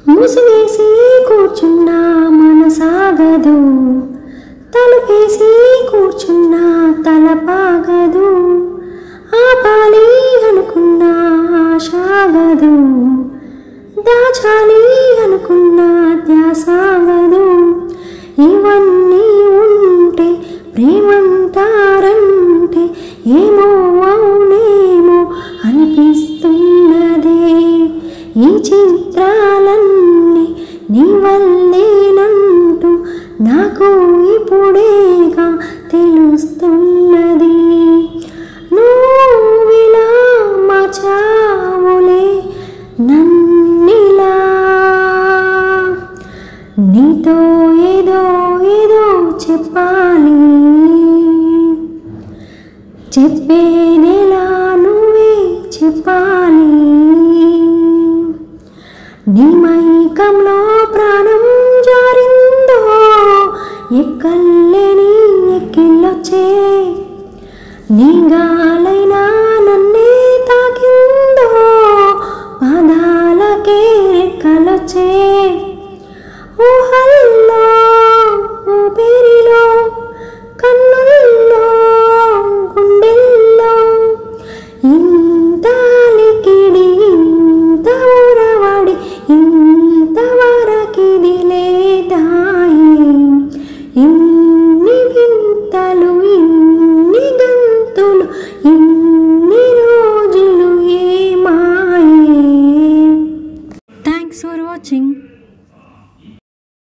ముసుగేసి కూర్చున్నా మనసాగదు, తలుపేసి కూర్చున్నా తలపాగదు, ఆపాలి అనుకున్నా ఆశాగదు, దాచాలి అనుకున్నా ధ్యాసాగదు. ఇవన్నీ ఉంటే ప్రేమంటారంటే ఏమో అవునేమో అనిపిస్తున్నదే. ఈ చిత్రాలన్నీ నీ వల్లేనంటూ నాకు ఇప్పుడేగా తెలుస్తున్నది. నువ్విలా మార్చావులే నన్నిలా, నీతో ఏదో ఏదో చెప్పాలి, చెప్పేనేలా నువ్వే చెప్పాలి. నీ మైకంలో ప్రాణం జారిందో, ఎక్కలేని ఎక్కిళ్ళొచ్చే, నీ